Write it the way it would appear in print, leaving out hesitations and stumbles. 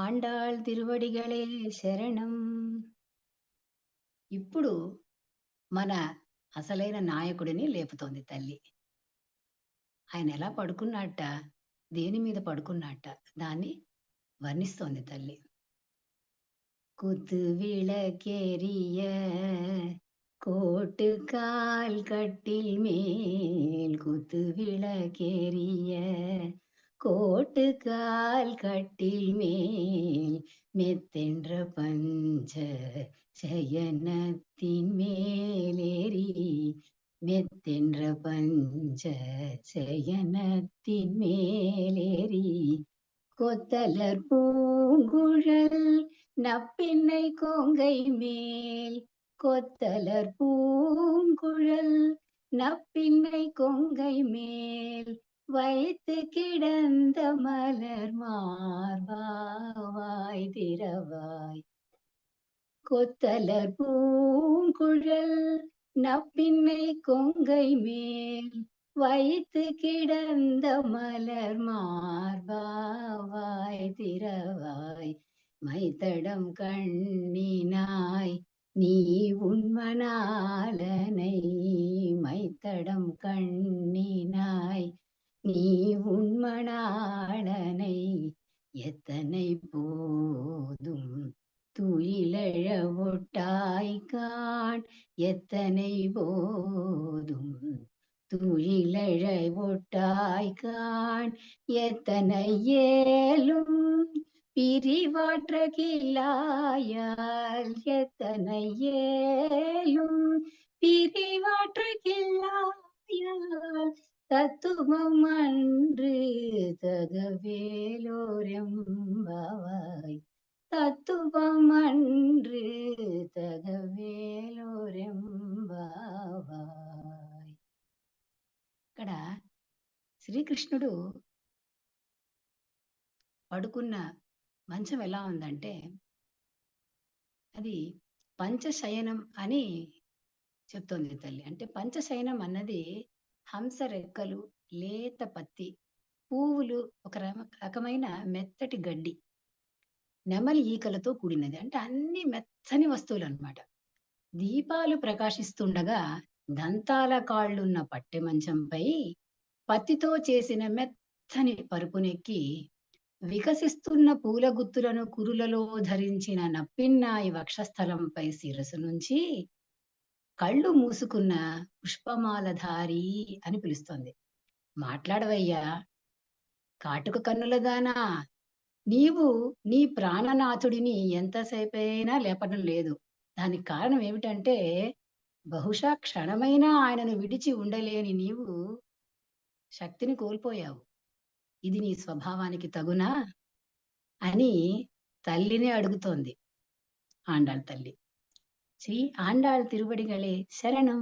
ఆండాళ్ తిరువడిగళే శరణం. ఇప్పుడు మన అసలైన నాయకుడిని లేపుతోంది తల్లి. ఆయన ఎలా పడుకున్నట్ట, దేని మీద పడుకున్నట్ట, దాన్ని వర్ణిస్తోంది తల్లి. குத்துவிளக்கெரிய கோட்டுக்கால் கட்டில் மேல் குத்துவிளக்கெரிய கோட்டுக்கால் கட்டில் மேல் மெத்தென்ற பஞ்ச சயனத்தின் மேலேறி மெத்தென்ற பஞ்ச சயனத்தின் மேலேறி கொத்தலர் பூங்குழல் நப்பின்னை கொங்கை மேல் கொத்தலர் பூங்குழல் நப்பின்னை கொங்கை மேல் வைத்து கிடந்த மலர் மார்பாவாய் திரவாய் கொத்தலர் பூங்குழல் நப்பின்னை கொங்கை மேல் வைத்து கிடந்த மலர் மார்பாவாய் திரவாய் மைத்தடம் கண்ணினாய் நீ உன்மணாளனை மைத்தடம் கண்ணினாய் நீ உன்மணாளனை எத்தனை போதும் துயிலழ ஒட்டாய்கான் எத்தனை போதும் துயிலழ ஒட்டாய்கான் எத்தனை ஏலும் பிரிவாற்ற கில்லாயால் எத்தனை ஏலும் பிரிவாற்ற கில்லாயால் தத்துவம் அன்று தகவேலோரெம்பாவாய் తత్తువం అன்று తగవేలోరెంబావాయ్. ఇక్కడ శ్రీకృష్ణుడు పడుకున్న మంచం ఎలా ఉందంటే అది పంచశయనం అని చెప్తోంది తల్లి. అంటే పంచశయనం అన్నది హంస రెక్కలు, లేత పత్తి, పువ్వులు, ఒక రకమైన మెత్తటి గడ్డి, నెమలి ఈకలతో కూడినది. అంటే అన్ని మెత్తని వస్తువులు అన్నమాట. దీపాలు ప్రకాశిస్తుండగా దంతాల కాళ్ళున్న పట్టె మంచంపై పత్తితో చేసిన మెత్తని పరుపునెక్కి వికసిస్తున్న పూల గుత్తులను కురులలో ధరించిన నప్పిన్నాయి వక్షస్థలంపై శిరసు నుంచి కళ్ళు మూసుకున్న పుష్పమాలధారి అని పిలుస్తోంది. మాట్లాడవయ్యా కాటుక కన్నులదానా, నీవు నీ ప్రాణనాథుడిని ఎంతసేపైనా లేపడం లేదు. దానికి కారణం ఏమిటంటే బహుశా క్షణమైనా ఆయనను విడిచి ఉండలేని నీవు శక్తిని కోల్పోయావు. ఇది నీ స్వభావానికి తగునా అని తల్లిని అడుగుతోంది ఆండాళ్ తల్లి. శ్రీ ఆండాళ్ తిరువడిగళే శరణం.